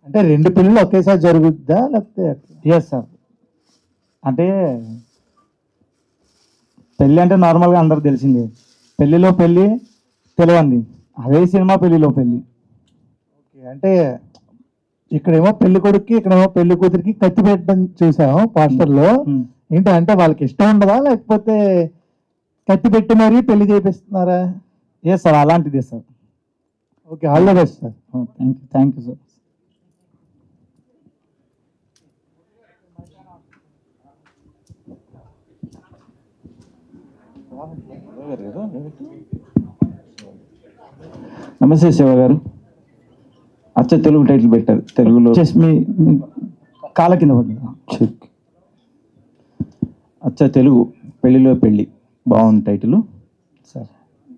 అంటే 2 పెళ్ళిళ్ళు ఒకేసారి జరుగుద్దా లేకపోతే? Yes sir. అంటే పెళ్ళి అంటే నార్మల్గా అందరికి తెలిసిందే, పెళ్ళిలో పెళ్ళి తెలియంది, అదే సినిమా పెళ్ళిలో పెళ్ళి. ఓకే. అంటే ఇక్కడేమో పెళ్లి కొడుక్కి, ఇక్కడేమో పెళ్లి కూతురికి కత్తి పెట్టడం చూసాము పోస్టర్‌లో. ఏంటి అంటే వాళ్ళకి ఇష్టం ఉండదా? లేకపోతే కత్తి పెట్టి మరీ పెళ్లి చేపిస్తున్నారా? ఎస్ సార్, అలాంటిదే sir. Okay. All the best sir. Thank you sir. నమస్తే శివ గారు. అచ్చ తెలుగు టైటిల్ పెట్టారు తెలుగులో. మీ కాళ్ళ కింద పడింది. అచ్చ తెలుగు పెళ్లిలో పెళ్ళి బాగుంది టైటిల్ సార్.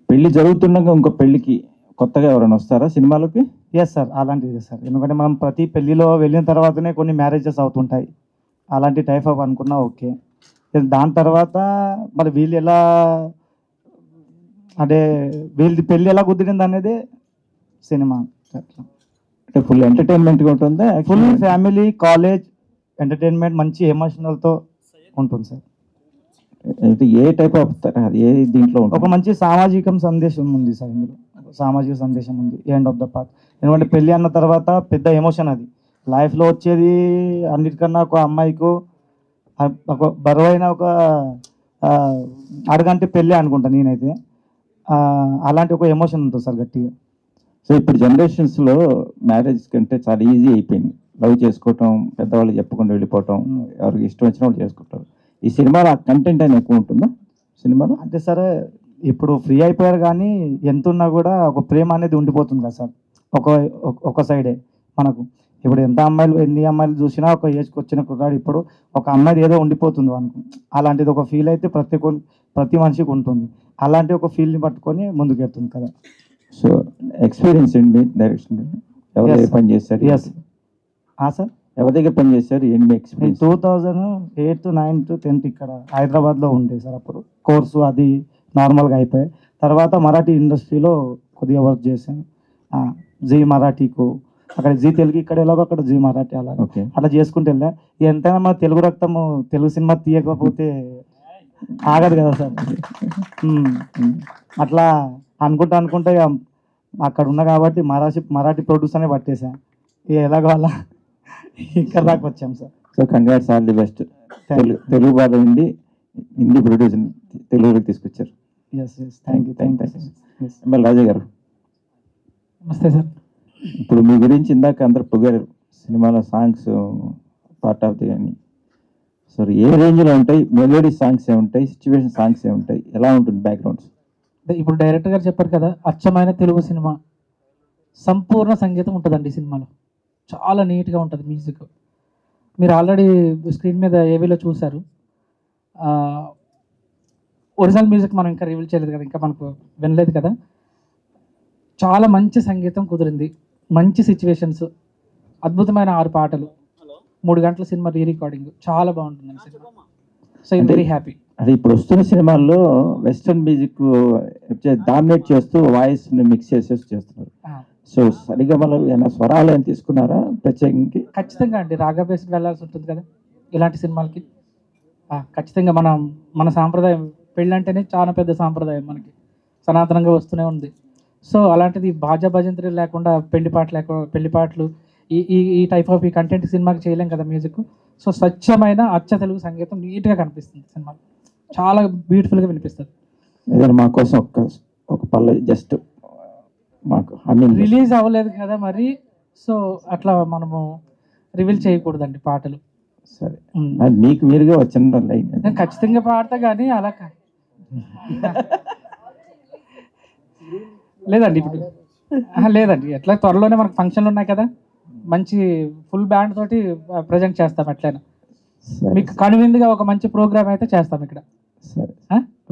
పెళ్లి జరుగుతుండగా ఇంకో పెళ్లికి కొత్తగా ఎవరైనా వస్తారా సినిమాలోకి? ఎస్ సార్, అలాంటిదే సార్. ఎందుకంటే మనం ప్రతి పెళ్లిలో వెళ్ళిన తర్వాతనే కొన్ని మ్యారేజెస్ అవుతుంటాయి. అలాంటి టైప్ ఆఫ్ అనుకున్నా ఓకే. దాని తర్వాత మరి వీళ్ళు ఎలా, అంటే వీళ్ళది పెళ్ళి ఎలా కుదిరింది అనేది సినిమా. అంటే ఫుల్ ఎంటర్టైన్మెంట్గా ఉంటుందా? ఫుల్ ఫ్యామిలీ కాలేజ్ ఎంటర్టైన్మెంట్ మంచి ఎమోషనల్తో ఉంటుంది సార్. అంటే ఏ టైప్ ఆఫ్ ఏ దీంట్లో ఒక ఉంటుంది? మంచి సామాజిక సందేశం ఉంది సార్ ఇందులో. సామాజిక సందేశం ఉంది ఎండ్ ఆఫ్ ద పార్ట్. ఎందుకంటే పెళ్ళి అన్న తర్వాత పెద్ద ఎమోషన్ అది లైఫ్లో వచ్చేది. అన్నిటికన్నా ఒక అమ్మాయికు ఒక బరువైన ఒక అడగంటే పెళ్ళి అనుకుంటా నేనైతే. అలాంటి ఒక ఎమోషన్ ఉంటుంది సార్ గట్టిగా. సో ఇప్పుడు జనరేషన్స్లో మ్యారేజ్ కంటే చాలా ఈజీ అయిపోయింది. లవ్ చేసుకోవటం, పెద్దవాళ్ళు చెప్పకుండా వెళ్ళిపోవటం, ఎవరికి ఇష్టం వచ్చిన వాళ్ళు చేసుకుంటారు. ఈ సినిమాలో కంటెంట్ అనేది ఎక్కువ ఉంటుందా సినిమాలో? అంటే సరే ఇప్పుడు ఫ్రీ అయిపోయారు, కానీ ఎంత ఉన్నా కూడా ఒక ప్రేమ అనేది ఉండిపోతుంది కదా సార్. ఒక సైడే మనకు ఇప్పుడు ఎన్ని అమ్మాయిలు చూసినా ఒక ఏజ్కి వచ్చిన కుర్రాడు ఇప్పుడు ఒక అమ్మాయి ఏదో ఉండిపోతుంది అనుకో. అలాంటిది ఒక ఫీల్ అయితే ప్రతి మనిషికి ఉంటుంది. అలాంటి ఒక ఫీల్ని పట్టుకొని ముందుకెళ్తుంది కదా. సో ఎక్స్పీరియన్స్ ఏంటి డైరెక్షన్? ఎవరి దగ్గర పని చేశారు? Yes sir. ఎవరి దగ్గర పని చేశారు? ఏంటి మీ ఎక్స్పీరియన్స్? 2008, 9, 10 ఇక్కడ హైదరాబాద్లో ఉండే సార్. అప్పుడు కోర్సు అది నార్మల్గా అయిపోయాయి. తర్వాత మరాఠీ ఇండస్ట్రీలో కొద్దిగా వర్క్ చేశాను. జీ మరాఠీకు, అక్కడ జీ తెలుగు, ఇక్కడ ఎలాగో అక్కడ జీ మరాఠీ, అలా అట్లా చేసుకుంటూ వెళ్ళా. ఎంతైనా మన తెలుగు రక్తము తెలుగు సినిమా తీయకపోతే ఆగదు కదా సార్. అట్లా అనుకుంటా అక్కడ ఉన్నా కాబట్టి మరాఠీ ప్రొడ్యూసర్నే పట్టేసా. ఎలాగో అలా ఇక్కడ దాకా వచ్చాం sir. So congrats, all the best. Telugu బాధ ఉండి హిందీ ప్రొడ్యూసర్ తెలుగులోకి తీసుకొచ్చారు. Thank you. ఎంఎల్ రాజా గారు, నమస్తే సార్. ఇప్పుడు మీ గురించి ఇందాక అందరు పొగారు, సినిమాలో సాంగ్స్ పార్ట్ ఆఫ్ ది అని. సో ఏ రేంజ్లో ఉంటాయి? మెలోడీ సాంగ్స్ ఏముంటాయి? సిచ్యువేషన్ సాంగ్స్ ఏముంటాయి? ఎలా ఉంటుంది బ్యాక్గ్రౌండ్స్? ఇప్పుడు డైరెక్టర్ గారు చెప్పారు కదా, అచ్చమైన తెలుగు సినిమా, సంపూర్ణ సంగీతం ఉంటుందండి ఈ సినిమాలో. చాలా నీట్గా ఉంటుంది మ్యూజిక్. మీరు ఆల్రెడీ స్క్రీన్ మీద ఏవీలో చూశారు. ఒరిజినల్ మ్యూజిక్ మనం ఇంకా రివీల్ చేయలేదు కదా, ఇంకా మనకు వినలేదు కదా. చాలా మంచి సంగీతం కుదిరింది, మంచి సిచ్యువేషన్స్, అద్భుతమైన 6 పాటలు, 3 గంటల సినిమా రీ రికార్డింగ్, చాలా బాగుంటుందండి cinema. So I'm very happy. అంటే ఇప్పుడు వస్తున్న సినిమాల్లో వెస్ట్రన్ మ్యూజిక్ డామినేట్ చేస్తూ వాయిస్ మిక్స్ చేసేసి చేస్తున్నారు. సో సరిగమలు ఏమైనా స్వరాలు ఏమైనా తీసుకున్నారా ప్రత్యేకంగా? ఖచ్చితంగా అండి, రాగా బేస్డ్ వెళ్ళాల్సి ఉంటుంది కదా ఇలాంటి సినిమాలకి. ఖచ్చితంగా మన సాంప్రదాయం, పెళ్ళి అంటేనే చాలా పెద్ద సాంప్రదాయం మనకి, సనాతనంగా వస్తూనే ఉంది. సో అలాంటిది బాజా భజంత్రి లేకుండా పెళ్లి పాటలు ఈ టైప్ ఆఫ్ ఈ కంటెంట్ సినిమాకి చేయలేం కదా మ్యూజిక్. సో స్వచ్ఛమైన అచ్చ తెలుగు సంగీతం నీట్గా కనిపిస్తుంది సినిమా, చాలా బ్యూటిఫుల్గా వినిపిస్తుంది. ఏదైనా మా కోసం ఒక పల్లవి జస్ట్ మాకు రిలీజ్ అవ్వలేదు కదా మరి, సో అట్లా మనము రివీల్ చేయకూడదండి పాటలు. సరే, మీకు మీరుగా వచ్చిన లైన్ నేను ఖచ్చితంగా పాడతా, కానీ అలా లేదండి ఇప్పుడు లేదండి. ఎట్లా త్వరలోనే మనకు ఫంక్షన్లు ఉన్నాయి కదా, మంచి ఫుల్ బ్యాండ్ తోటి ప్రజెంట్ చేస్తాం. ఎట్లయినా మీకు కనువిందుగా ఒక మంచి ప్రోగ్రామ్ అయితే చేస్తాం ఇక్కడ.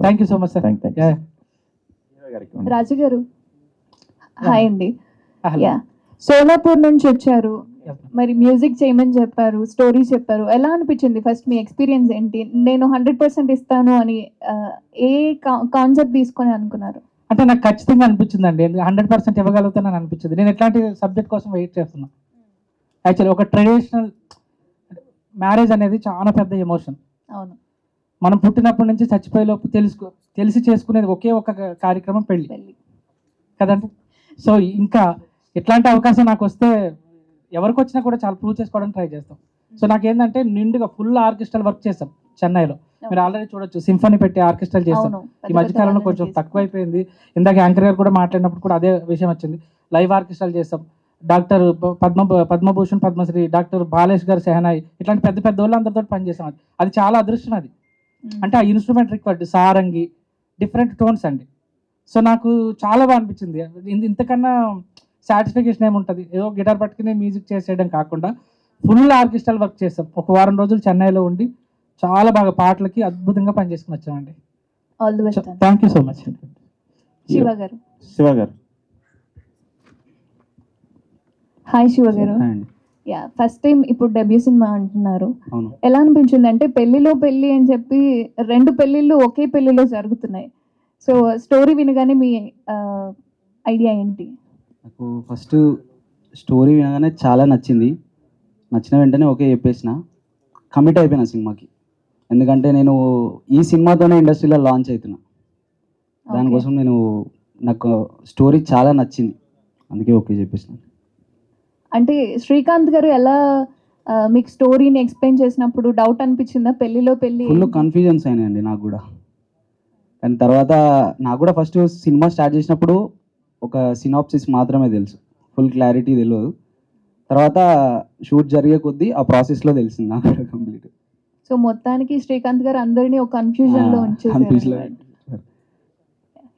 Thank you so much sir. Raju గారు, హాయ్ అండి. సోలాపూర్ నుంచి వచ్చారు, మరి మ్యూజిక్ చేయమని చెప్పారు, స్టోరీ చెప్పారు. ఎలా అనిపించింది ఫస్ట్ మీ ఎక్స్పీరియన్స్ ఏంటి? నేను 100% ఇస్తాను అని ఏ కాన్సెప్ట్ తీసుకొని అనుకున్నారు? అంటే నాకు ఖచ్చితంగా అనిపించింది అండి, 100% ఇవ్వగలుగుతానని అనిపించింది. నేను ఎట్లాంటి సబ్జెక్ట్ కోసం వెయిట్ చేస్తున్నా. యాక్చువల్లీ ఒక ట్రెడిషనల్ మ్యారేజ్ అనేది చాలా పెద్ద ఎమోషన్. అవును. మనం పుట్టినప్పటి నుంచి చచ్చిపోయేలోపు తెలిసి చేసుకునేది ఒకే ఒక కార్యక్రమం పెళ్ళి పెళ్లి. కదండి. సో ఇంకా ఎట్లాంటి అవకాశం నాకు వస్తే ఎవరికి వచ్చినా కూడా చాలా ప్రూవ్ చేసుకోవడానికి ట్రై చేస్తాం. సో నాకేంటంటే నిండుగా ఫుల్ ఆర్కెస్ట్రల్ వర్క్ చేస్తాం చెన్నైలో. మీరు ఆల్రెడీ చూడొచ్చు, సింఫనీ పెట్టి ఆర్కెస్ట్రల్ చేస్తాం. అవును. ఈ మధ్యకాలంలో కొంచెం తక్కువైపోయింది. ఇందాక యాంకర్ గారు కూడా మాట్లాడినప్పుడు కూడా అదే విషయం వచ్చింది. లైవ్ ఆర్కెస్ట్రల్ చేస్తాం. డాక్టర్ పద్మభూషణ్ పద్మశ్రీ డాక్టర్ బాలేష్ గారు సెహనాయి ఇట్లాంటి పెద్ద పెద్ద వాళ్ళందరితో పనిచేసాం. అది చాలా అదృష్టం. అది అంటే ఆ instrument required Sarangi different tones అండి. సో నాకు చాలా బాగా అనిపించింది. ఇంతకన్నా సాటిస్ఫికేషన్ ఏముంటుంది? ఏదో గిటార్ పట్టుకుని మ్యూజిక్ చేసేయడం కాకుండా ఫుల్ ఆర్కెస్ట్రల్ వర్క్ చేస్తాం. ఒక వారం రోజులు చెన్నైలో ఉండి చాలా బాగా పాటలకి అద్భుతంగా పనిచేసుకుని వచ్చామండి. All the best. Thank you so much. Shiva గారు. హాయ్ శివ గారు. యా, ఫస్ట్ టైం ఇప్పుడు డెబ్యూ సినిమా అంటున్నారు. ఎలా అనిపించింది? అంటే పెళ్లిలో పెళ్లి అని చెప్పి 2 పెళ్లిళ్ళు ఒకే పెళ్లిలో జరుగుతున్నాయి. సో స్టోరీ వినగానే మీ ఐడియా ఏంటి? నాకు ఫస్ట్ స్టోరీ వినగానే చాలా నచ్చింది. నచ్చిన వెంటనే ఓకే చెప్పేసిన, కమిట్ అయిపోయిన సినిమాకి. ఎందుకంటే నేను ఈ సినిమాతోనే ఇండస్ట్రీలో లాంచ్ అవుతున్నా. దానికోసం నాకు స్టోరీ చాలా నచ్చింది, అందుకే ఓకే చెప్పేసిన. అంటే శ్రీకాంత్ గారు ఎలా మీకు స్టోరీని ఎక్స్ప్లెయిన్ చేసినప్పుడు డౌట్ అనిపించిందా? పెళ్లిలో పెళ్లి ఫుల్ కన్ఫ్యూజన్స్ అయినాయండి నాకు కూడా. కానీ తర్వాత నాకు కూడా ఫస్ట్ సినిమా స్టార్ట్ చేసినప్పుడు ఒక సినాప్సిస్ మాత్రమే తెలుసు, ఫుల్ క్లారిటీ తెలియదు. తర్వాత షూట్ జరిగే కొద్దీ ఆ ప్రాసెస్లో తెలిసింది నాకు కూడా కంప్లీట్. సో మొత్తానికి శ్రీకాంత్ గారు అందరినీ ఒక కన్ఫ్యూజన్ లో ఉంచేసారు.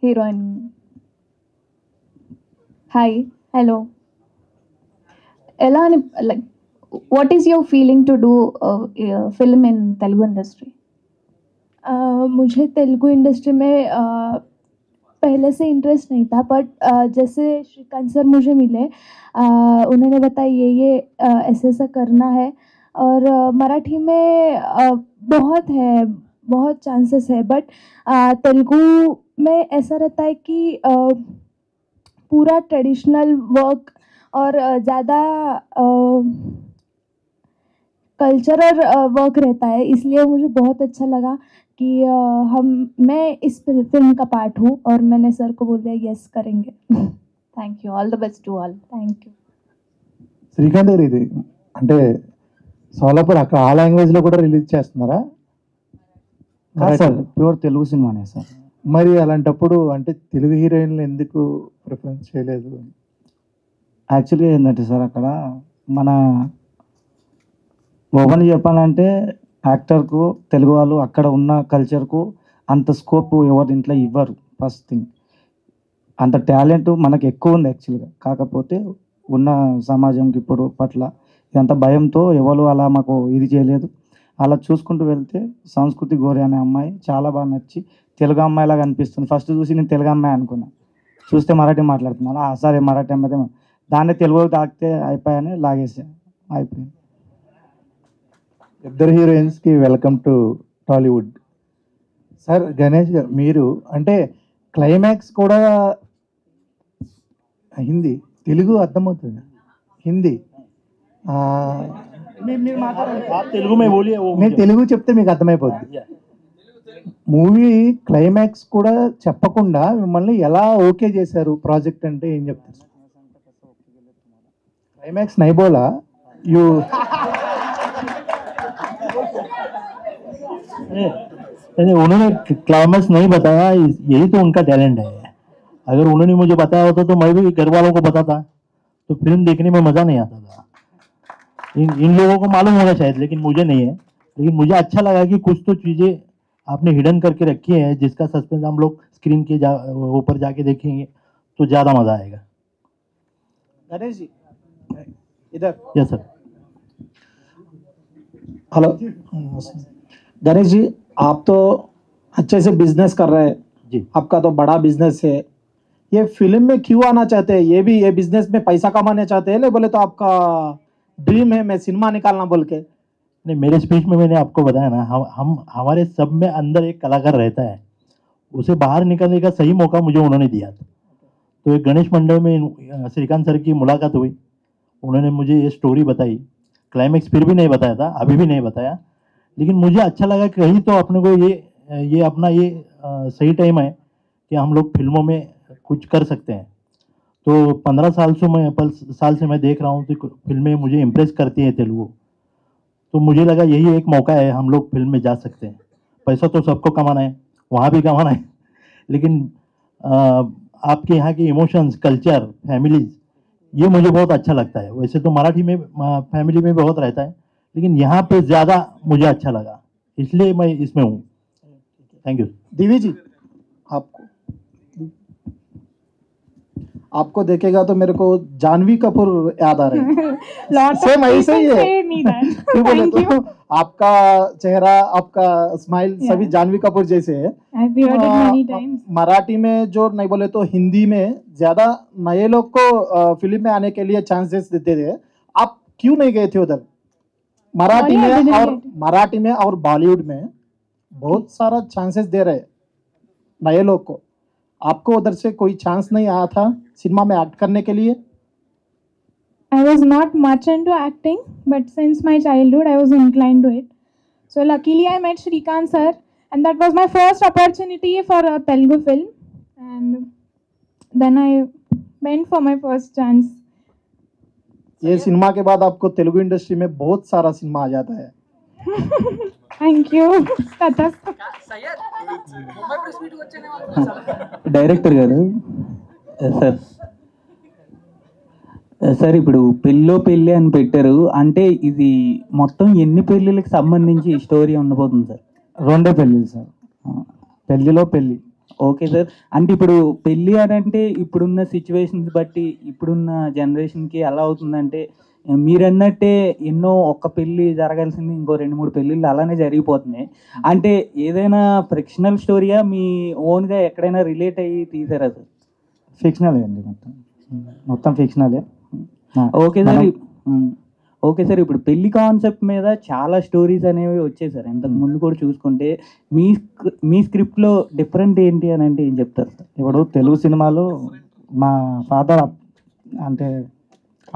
హీరోయిన్ హాయ్ హలో, ఎలా అని like what is your feeling to do film in Telugu industry? मुझे तेलुगु इंडस्ट्री में पहले से इंटरेस्ट नहीं था, बट जैसे श्रीकांत सर मुझे मिले, उन्होंने बताया ये ऐसा करना है, और मराठी में बहुत है, बहुत चांसेस है, बट तेलुगु में ऐसा रहता है कि पूरा ट्रेडिशनल वर्क और ज़्यादा कल्चरल वर्क रहता है, इसलिए मुझे बहुत अच्छा लगा कि मैं इस फिल्म का पार्ट हूँ, और मैंने सर को बोल दिया यस करेंगे. Thank you, all the best to all. Thank you. Srikanth గారు, ఇది అంటే సోలాపూర్ అక్కడ ఆ లాంగ్వేజ్ లో కూడా రిలీజ్ చేస్తున్నారా? సార్ ప్యూర్ తెలుగు సినిమానే సార్. మరి అలాంటప్పుడు అంటే తెలుగు హీరోయిన్లు ఎందుకు ప్రిఫరెన్స్ చేయలేదు? యాక్చువల్గా ఏంటంటే సార్, అక్కడ మన ఓపెన్ చెప్పాలంటే యాక్టర్కు తెలుగు వాళ్ళు అక్కడ ఉన్న కల్చర్కు అంత స్కోప్ ఎవరి ఇంట్లో ఇవ్వరు. ఫస్ట్ థింగ్, అంత టాలెంట్ మనకు ఎక్కువ ఉంది యాక్చువల్గా. కాకపోతే ఉన్న సమాజంకి ఇప్పుడు పట్ల ఇదంతా భయంతో ఎవరు అలా మాకు ఇది చేయలేదు. అలా చూసుకుంటూ వెళ్తే సంస్కృతి గోరి అనే అమ్మాయి చాలా బాగా నచ్చి తెలుగు అమ్మాయిలాగా అనిపిస్తుంది. ఫస్ట్ చూసి నేను తెలుగు అమ్మాయి అనుకున్నాను, చూస్తే మరాఠీ మాట్లాడుతున్నాను. సరే మరాఠీ అమ్మాయి, దాన్ని తెలుగులో తాకితే అయిపోయాని లాగేసా, అయిపోయింది. ఇద్దరు హీరోయిన్స్కి welcome to Tollywood. Sir Ganesh గారు, మీరు అంటే క్లైమాక్స్ కూడా హిందీ, తెలుగు అర్థమవుతుంది, హిందీ నేను తెలుగు చెప్తే మీకు అర్థమైపోద్ది. మూవీ క్లైమాక్స్ కూడా చెప్పకుండా మిమ్మల్ని ఎలా ఓకే చేశారు ప్రాజెక్ట్ అంటే ఏం చెప్తారు? क्लाइमैक्स नहीं बोला यू उन्होंने क्लाइमैक्स नहीं बताया, यही तो उनका टैलेंट है. अगर उन्होंने मुझे बताया होता तो मैं भी घर वालों को बताता, तो फिल्म देखने में मजा नहीं आता था. इन लोगों को मालूम होगा शायद, लेकिन मुझे नहीं है. लेकिन मुझे अच्छा लगा कि कुछ तो चीजें आपने हिडन करके रखी है, जिसका सस्पेंस हम लोग स्क्रीन के ऊपर जाके देखेंगे तो ज्यादा मजा आएगा. गणेश जी इधर. Yes sir. Hello Ganesh ji, आप तो अच्छे से बिजनेस कर रहे हैं जी. आपका तो बड़ा बिजनेस है. ये फिल्म में क्यों आना चाहते हैं? ये बिजनेस में पैसा कमाने चाहते हैं, नहीं बोले तो आपका ड्रीम है मैं सिनेमा निकालना बोल के? नहीं, मेरे स्पीच में मैंने आपको बताया ना, हम हमारे सब में अंदर एक कलाकार रहता है, उसे बाहर निकलने का सही मौका मुझे उन्होंने दिया था. तो एक गणेश मंडल में श्रीकांत सर की मुलाकात हुई, उन्होंने मुझे ये स्टोरी बताई, क्लाइमेक्स फिर भी नहीं बताया था, अभी भी नहीं बताया, लेकिन मुझे अच्छा लगा कि कहीं तो अपने को ये अपना ये सही टाइम है कि हम लोग फिल्मों में कुछ कर सकते हैं। तो 15 साल से मैं देख रहा हूँ कि फिल्में मुझे इम्प्रेस करती हैं तेलुगु, तो मुझे लगा यही एक मौका है, हम लोग फिल्म में जा सकते हैं। पैसा तो सबको कमाना है, वहाँ भी कमाना है, लेकिन आपके यहाँ के इमोशंस, कल्चर, फैमिलीज, ये मुझे बहुत अच्छा लगता है। वैसे तो मराठी में फैमिली में बहुत रहता है, लेकिन यहाँ पे ज़्यादा मुझे अच्छा लगा, इसलिए मैं इसमें हूँ। Thank you. दिव्य जी, आपको देखेगा तो मेरे को जानवी कपूर याद आ रही है। सेम ऐसे ही है। क्यों बोले तो आपका चेहरा, आपका स्माइल सभी जानवी कपूर जैसे है। मराठी में जो नहीं बोले तो हिंदी में ज्यादा नए लोग को फिल्म में आने के लिए चांसेस देते थे, आप क्यों नहीं गए थे उधर? मराठी में और बॉलीवुड में बहुत सारा चांसेस दे रहे नए लोग को, आपको उधर से कोई चांस नहीं आया था सिनेमा में एक्ट करने के लिए? I was not much into acting, but since my childhood, I was inclined to it. So luckily, I met Shrikant sir, and that was my first opportunity for a Telugu film. And then I went for my first chance. ये cinema के बाद आपको Telugu industry में बहुत सारा cinema आ जाता है। Thank you. Director గారు సార్ సార్ ఇప్పుడు పెళ్ళి అని పెట్టారు, అంటే ఇది మొత్తం ఎన్ని పెళ్ళిళ్ళకి సంబంధించి స్టోరీ ఉండబోతుంది సార్? 2 పెళ్ళిళ్ళు సార్, పెళ్ళిలో పెళ్ళి. ఓకే సార్, అంటే ఇప్పుడు పెళ్ళి అని అంటే ఇప్పుడున్న సిచ్యువేషన్స్ బట్టి ఇప్పుడున్న జనరేషన్కి ఎలా అవుతుందంటే, మీరు అన్నట్టే ఎన్నో ఒక్క పెళ్ళి జరగాల్సింది ఇంకో 2-3 పెళ్ళిళ్ళు అలానే జరిగిపోతున్నాయి. అంటే ఏదైనా ఫ్రిక్షనల్ స్టోరీయా, మీ ఓన్గా ఎక్కడైనా రిలేట్ అయ్యి తీసారా సార్? ఫిక్షనలే అండి, మొత్తం ఫిక్షనలే. Okay sir. ఓకే సార్, ఇప్పుడు పెళ్లి కాన్సెప్ట్ మీద చాలా స్టోరీస్ అనేవి వచ్చాయి సార్ ఇంతకు ముందు కూడా చూసుకుంటే. మీ స్క్రిప్ట్లో డిఫరెంట్ ఏంటి అని అంటే ఏం చెప్తారు సార్? ఇప్పుడు తెలుగు సినిమాలో మా ఫాదర్ అంటే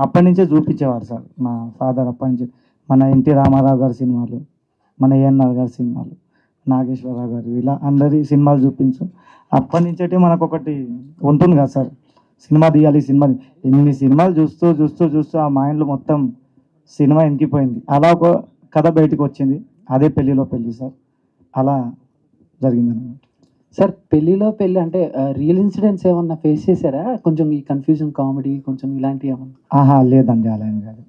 అప్పటి నుంచే చూపించేవారు సార్. మా ఫాదర్ అప్పటి నుంచి మన ఎన్టీ రామారావు గారి సినిమాలు, మన ఏఎన్ఆర్ గారి సినిమాలు, నాగేశ్వరరావు గారు, ఇలా అందరి సినిమాలు చూపించు. అప్పటి నుంచేటి మనకు ఒకటి ఉంటుంది కదా సార్, సినిమా తీయాలి, సినిమా. ఎన్ని సినిమాలు చూస్తూ చూస్తూ చూస్తూ ఆ మైండ్లో మొత్తం సినిమా ఎనికిపోయింది. అలా ఒక కథ బయటకు వచ్చింది, అదే పెళ్ళిలో పెళ్ళి సార్. అలా జరిగిందన్నమాట సార్. పెళ్ళిలో పెళ్ళి అంటే రియల్ ఇన్సిడెంట్స్ ఏమన్నా ఫేస్ చేశారా? కొంచెం ఈ కన్ఫ్యూజన్ కామెడీ కొంచెం ఇలాంటివి ఏమన్నా? లేదండి, అలా ఏం కాదు.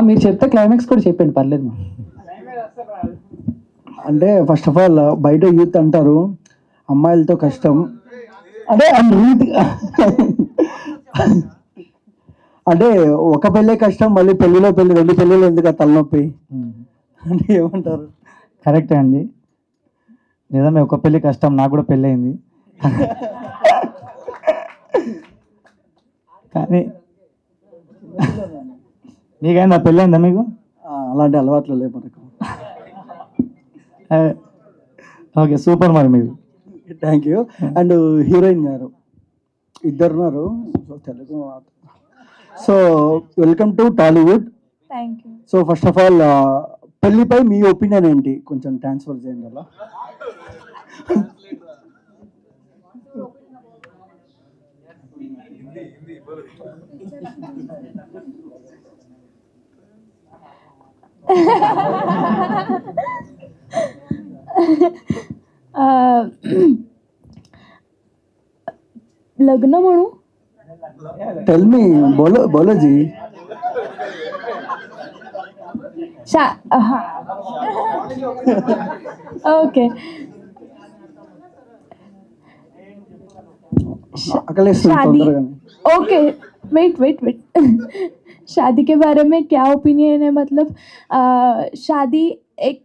మీరు చెప్తే క్లైమాక్స్ కూడా చెప్పండి, పర్లేదు. అంటే ఫస్ట్ ఆఫ్ ఆల్ బయట యూత్ అంటారు అమ్మాయిలతో కష్టం, అంటే అంటే ఒక పెళ్ళే కష్టం, మళ్ళీ పెళ్ళిలో పెళ్ళి 2 పెళ్ళిళ్ళు ఎందుకు తలనొప్పి అంటే ఏమంటారు? కరెక్టే అండి, నిజమే. ఒక పెళ్ళి కష్టం, నాకు కూడా పెళ్ళి అయింది. కానీ మీకైందా పెళ్ళి అయిందా మీకు? అలాంటి అలవాట్లు లేవు మనకు. ఓకే, సూపర్ మరి మీరు. Thank you. అండ్ హీరోయిన్ గారు ఇద్దరున్నారు Telugu. So welcome to Tollywood. Thank you. So first of all పెళ్లిపై మీ ఒపీనియన్ ఏంటి? కొంచెం ట్రాన్స్ఫర్ చేయండి అలా. लग्न म्हणू? टेल मी, बोलो जी. ओके. शादी, ओके, वेट शादी के बारे में क्या ओपिनियन है? मतलब शादी एक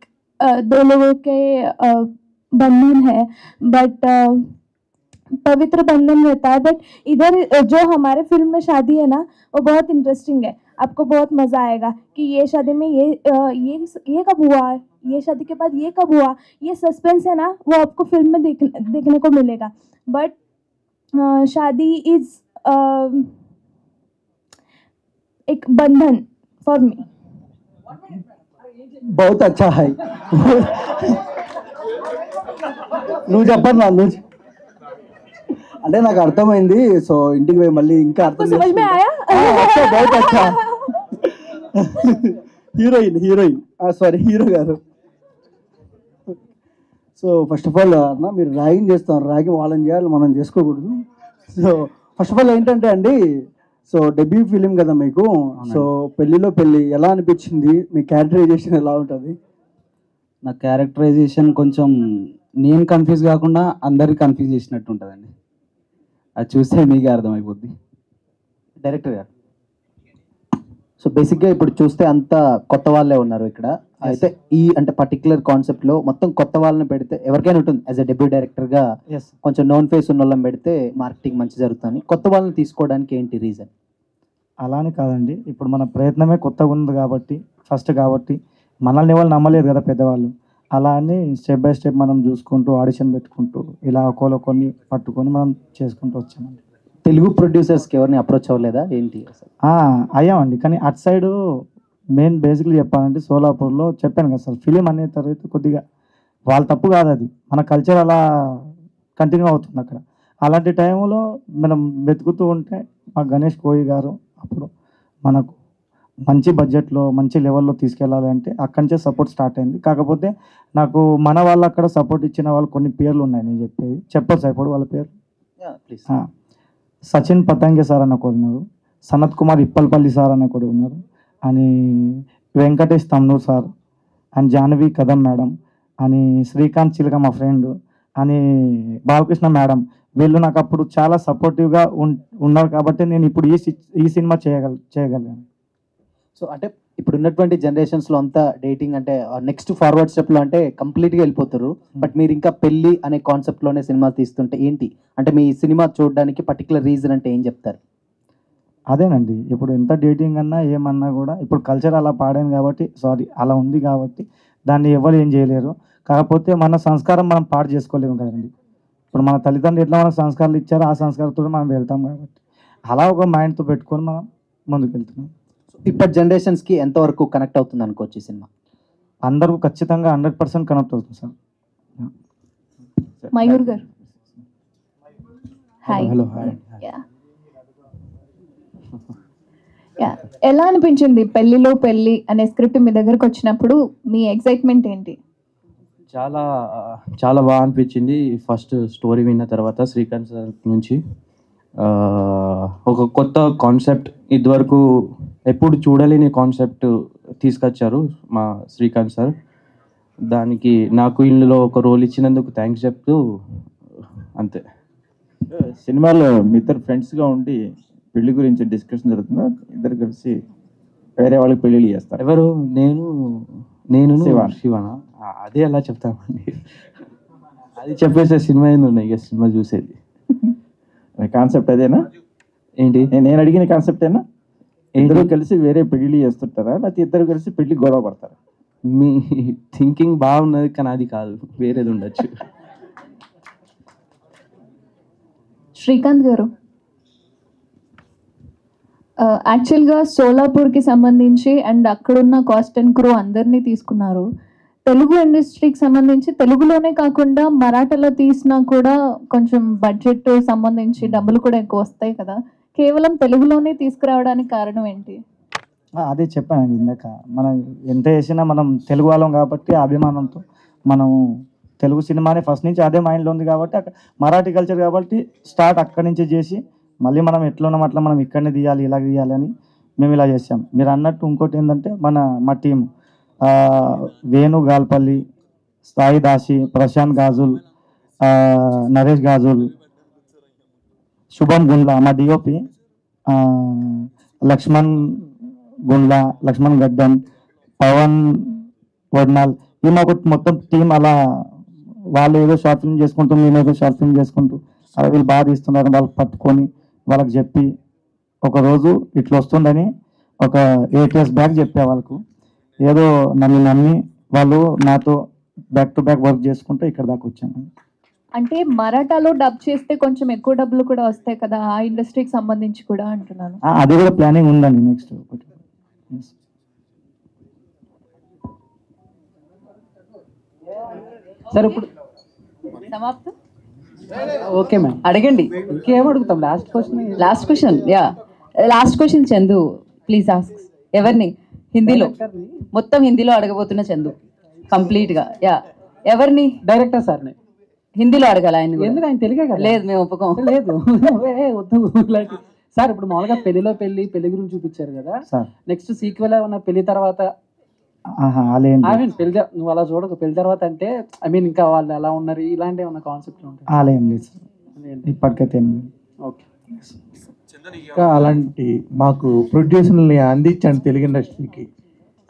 2 लोगों के बंधन है, बट पवित्र बंधन रहता है. बट इधर जो हमारे फिल्म में शादी है ना, वो बहुत इंटरेस्टिंग है. आपको बहुत मज़ा आएगा कि ये शादी में ये कब हुआ, ये शादी के बाद ये कब हुआ. ये सस्पेंस है ना, वो आपको फिल्म में देखने को मिलेगा. बट शादी इज़ एक बंधन फॉर मी. बहुत अच्छा है. నువ్వు చెప్పన్నా నువ్వు అంటే నాకు అర్థమైంది. సో ఇంటికి పోయి మళ్ళీ ఇంకా అర్థం समझ में आया? बहुत अच्छा. హీరోయిన్ సారీ హీరో గారు. సో ఫస్ట్ ఆఫ్ ఆల్ అన్న మీరు ర్యాగింగ్ చేస్తారు, ర్యాగింగ్ వాళ్ళని చేయాలి, మనం చేసుకోకూడదు. సో ఫస్ట్ ఆఫ్ ఆల్ ఏంటంటే అండి, సో డెబ్యూ ఫిలిం కదా మీకు. సో పెళ్లిలో పెళ్లి ఎలా అనిపించింది, మీ క్యారెక్టరైజేషన్ ఎలా ఉంటుంది? నా క్యారెక్టరైజేషన్ కొంచెం నేను కన్ఫ్యూజ్ కాకుండా అందరికి కన్ఫ్యూజ్ చేసినట్టు ఉంటుందండి. అది చూస్తే మీకే అర్థమైపోద్ది. డైరెక్టర్ గారు, సో బేసిక్గా ఇప్పుడు చూస్తే అంతా కొత్త వాళ్ళే ఉన్నారు ఇక్కడ. అయితే ఈ అంటే పర్టికులర్ కాన్సెప్ట్లో మొత్తం కొత్త వాళ్ళని పెడితే ఎవరికైనా ఉంటుంది, యాజ్ అ డెబ్యూ డైరెక్టర్గా కొంచెం నోన్ ఫేస్ ఉన్న వాళ్ళని పెడితే మార్కెటింగ్ మంచి జరుగుతుంది. కొత్త వాళ్ళని తీసుకోవడానికి ఏంటి రీజన్? అలానే కాదండి, ఇప్పుడు మన ప్రయత్నమే కొత్తగా ఉంది కాబట్టి, ఫస్ట్ కాబట్టి మనల్ని ఎవరు నమ్మలేదు కదా పెద్దవాళ్ళు. అలా అని స్టెప్ బై స్టెప్ మనం చూసుకుంటూ ఆడిషన్ పెట్టుకుంటూ ఇలా కొన్ని పట్టుకొని మనం చేసుకుంటూ వచ్చామండి. తెలుగు ప్రొడ్యూసర్స్కి ఎవరిని అప్రోచ్ అవ్వలేదా ఏంటి అసలు? అయ్యామండి, కానీ అటు సైడు మెయిన్ బేసిక్లీ చెప్పాలంటే సోలాపూర్లో చెప్పాను కదా సార్, ఫిలిం అనే తర్వాత కొద్దిగా వాళ్ళ తప్పు కాదు, అది మన కల్చర్ అలా కంటిన్యూ అవుతుంది అక్కడ. అలాంటి టైంలో మనం వెతుకుతూ ఉంటే మా గణేష్ కోయి గారు అప్పుడు మనకు మంచి బడ్జెట్లో మంచి లెవెల్లో తీసుకెళ్ళాలి అంటే అక్కడి నుంచే సపోర్ట్ స్టార్ట్ అయింది. కాకపోతే నాకు మన వాళ్ళు అక్కడ సపోర్ట్ ఇచ్చిన వాళ్ళు కొన్ని పేర్లు ఉన్నాయి, నేను చెప్పేది చెప్పొచ్చు ఇప్పుడు వాళ్ళ పేరు. ప్లీజ్. సచిన్ పతంగే సార్ అన్న ఒకరు ఉన్నారు, సనత్ కుమార్ ఇప్పల్పల్లి సార్ అన్న ఒకరు ఉన్నారు, అని Venkatesh తమ్నూర్ sir, and Jahnavi Kadam madam, అని శ్రీకాంత్ చిలక మా ఫ్రెండ్, అని బాలకృష్ణ మేడం. వీళ్ళు నాకు అప్పుడు చాలా సపోర్టివ్గా ఉన్నారు కాబట్టి నేను ఇప్పుడు ఈ సినిమా చేయగలిగాను. సో అంటే ఇప్పుడు ఉన్నటువంటి జనరేషన్స్లో అంతా డేటింగ్ అంటే నెక్స్ట్ ఫార్వర్డ్ స్టెప్లో అంటే కంప్లీట్గా వెళ్ళిపోతారు. బట్ మీరు ఇంకా పెళ్ళి అనే కాన్సెప్ట్లోనే సినిమా తీస్తుంటే ఏంటి అంటే మీ సినిమా చూడడానికి పర్టికులర్ రీజన్ అంటే ఏం చెప్తారు? అదేనండి, ఇప్పుడు ఎంత డేటింగ్ అన్నా ఏమన్నా కూడా ఇప్పుడు కల్చర్ అలా పాడాను కాబట్టి, అలా ఉంది కాబట్టి దాన్ని ఎవరు ఏం చేయలేరు. కాకపోతే మన సంస్కారం మనం పాడు చేసుకోలేము కదండి. ఇప్పుడు మన తల్లిదండ్రులు ఎట్లా మనకు సంస్కారాలు ఇచ్చారో ఆ సంస్కారంతో మనం వెళ్తాం కాబట్టి అలా ఒక మైండ్తో పెట్టుకొని మనం ముందుకు వెళ్తున్నాం. ఇప్పటి జనరేషన్స్కి ఎంతవరకు కనెక్ట్ అవుతుంది అనుకోవచ్చు ఈ సినిమా? అందరూ ఖచ్చితంగా 100% కనెక్ట్ అవుతుంది సార్. మయూర్ గారు, హాయ్. హలో. ఎలా అనిపించింది పెళ్లిలో పెళ్లి అనే స్క్రిప్ట్ మీ దగ్గరకు వచ్చినప్పుడు మీ ఎక్సైట్మెంట్ ఏంటి? చాలా బాగా అనిపించింది. ఫస్ట్ స్టోరీ విన్న తర్వాత శ్రీకాంత్ సార్ నుంచి ఒక కొత్త కాన్సెప్ట్, ఇదివరకు ఎప్పుడు చూడలేని కాన్సెప్ట్ తీసుకొచ్చారు మా శ్రీకాంత్ సార్. దానికి నాకు ఇందులో ఒక రోల్ ఇచ్చినందుకు థ్యాంక్స్ చెప్తూ అంతే. సినిమాలో మీ ఇద్దరు ఫ్రెండ్స్గా ఉండి పెళ్లి గురించి డిస్కషన్ జరుగుతుందా? ఇద్దరు కలిసి వేరే వాళ్ళకి పెళ్ళిళ్ళు చేస్తారు? ఎవరు? నేను శివనా? అదే అలా చెప్తామండి, అది చెప్పేసే సినిమా ఏంది ఉన్నాయి, ఇక సినిమా చూసేది. కాన్సెప్ట్ అదేనా? ఏంటి నేను అడిగిన కాన్సెప్టేనా? ఇద్దరు కలిసి వేరే పెళ్లి చేస్తుంటారా, లేకపోతే ఇద్దరు కలిసి పెళ్లి గొడవ పడతారా? మీ థింకింగ్ బాగున్నది, కానీ అది కాదు, వేరేది ఉండొచ్చు. శ్రీకాంత్ గారు, యాక్చువల్గా సోలాపూర్కి సంబంధించి అండ్ అక్కడున్న కాస్ట్ అండ్ క్రూ అందరినీ తీసుకున్నారు. తెలుగు ఇండస్ట్రీకి సంబంధించి తెలుగులోనే కాకుండా మరాఠాలో తీసినా కూడా కొంచెం బడ్జెట్ సంబంధించి డబ్బులు కూడా ఎక్కువ వస్తాయి కదా, కేవలం తెలుగులోనే తీసుకురావడానికి కారణం ఏంటి? అదే చెప్పానండి ఇందాక, మనం ఎంత చేసినా మనం తెలుగు వాళ్ళం కాబట్టి అభిమానంతో మనం తెలుగు సినిమానే ఫస్ట్ నుంచి అదే మైండ్లో ఉంది కాబట్టి అక్కడ మరాఠీ కల్చర్ కాబట్టి స్టార్ట్ అక్కడి నుంచి చేసి మళ్ళీ మనం ఎట్లా ఉన్నాం అట్లా మనం ఇక్కడనే తీయాలి, ఇలా తీయాలి అని మేము ఇలా చేసాం. మీరు అన్నట్టు ఇంకోటి ఏంటంటే మా టీం వేణు గాల్పల్లి, సాయి దాసి, ప్రశాంత్ గాజుల్, నరేష్ గాజుల్, శుభం గుండ్లా, మా డిఓపి లక్ష్మణ్ గుండ్లా, లక్ష్మణ్ గడ్డం, పవన్ వడ్నాల్, ఈ మాకు మొత్తం టీం అలా వాళ్ళు ఏదో షార్ట్ ఫిల్మ్ చేసుకుంటూ మేము ఏదో షార్ట్ ఫిల్మ్ చేసుకుంటూ అలా వీళ్ళు బాగా తీస్తున్నారు వాళ్ళకి పట్టుకొని వాళ్ళకి చెప్పి ఒకరోజు ఇట్లా వస్తుందని ఒక 8 years బ్యాక్ చెప్పే వాళ్ళకు ఏదో నన్ను నమ్మి వాళ్ళు నాతో బ్యాక్ టు బ్యాక్ వర్క్ చేసుకుంటూ ఇక్కడ దాకా వచ్చాను. అంటే మరాఠాలో డబ్ చేస్తే కొంచెం ఎక్కువ డబ్బులు కూడా వస్తాయి కదా, ఆ ఇండస్ట్రీకి సంబంధించి కూడా అంటున్నాను. అది కూడా ప్లానింగ్ ఉందండి నెక్స్ట్ ఒకటి. సార్ ఇప్పుడు సమాప్తం. ఓకే మ్యామ్, అడగండి. ఇంకేం అడుగుతాం? Last question. Last question. Yeah, last question Chandu, please ask. ఎవరిని? హిందీలో, మొత్తం హిందీలో అడగబోతున్న చందు కంప్లీట్ గా. యా, ఎవరిని? డైరెక్టర్ సార్ని హిందీలో అడగాలి. ఆయన కూడా. ఎందుకు? ఆయన తెలుగే కదా. లేదు, మేము ఒప్పుకోం. లేదు వద్దు ఇలాంటి. సార్ ఇప్పుడు మామూలుగా పెళ్లిలో పెళ్లి గురించి చూపించారు కదా, సార్ నెక్స్ట్ సీక్వెల్ ఏమన్నా పెళ్లి తర్వాత? ఐ మీన్ పెళ్లి, నువ్వు అలా చూడకు, పెళ్లి తర్వాత అంటే ఐ మీన్ ఇంకా వాళ్ళు ఎలా ఉన్నారు ఇలాంటి ఏమన్నా కాన్సెప్ట్ ఉంటాయి? అలా ఏం లేదు సార్, ఇప్పటికైతే ఏం లేదు. ఓకే. ఇంకా అలాంటి మాకు ప్రొడ్యూసర్ని అందించండి తెలుగు ఇండస్ట్రీకి.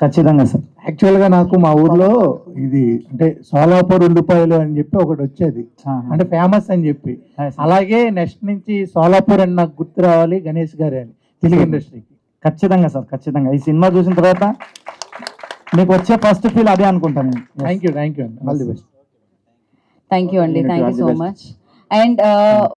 ఖచ్చితంగా సార్. యాక్చువల్గా నాకు మా ఊర్లో ఇది అంటే సోలాపూర్ ఉల్లిపాయలు అని చెప్పి ఒకటి వచ్చేది, అంటే ఫేమస్ అని చెప్పి. అలాగే నెక్స్ట్ నుంచి సోలాపూర్ అని నాకు గుర్తు రావాలి గణేష్ గారే అని తెలుగు ఇండస్ట్రీకి. ఖచ్చితంగా సార్, ఖచ్చితంగా. ఈ సినిమా చూసిన తర్వాత మీకు వచ్చే ఫస్ట్ ఫీల్ అదే అనుకుంటాను నేను. థ్యాంక్ యూ అండి, all the best. Thank you అండి, thank you so much. And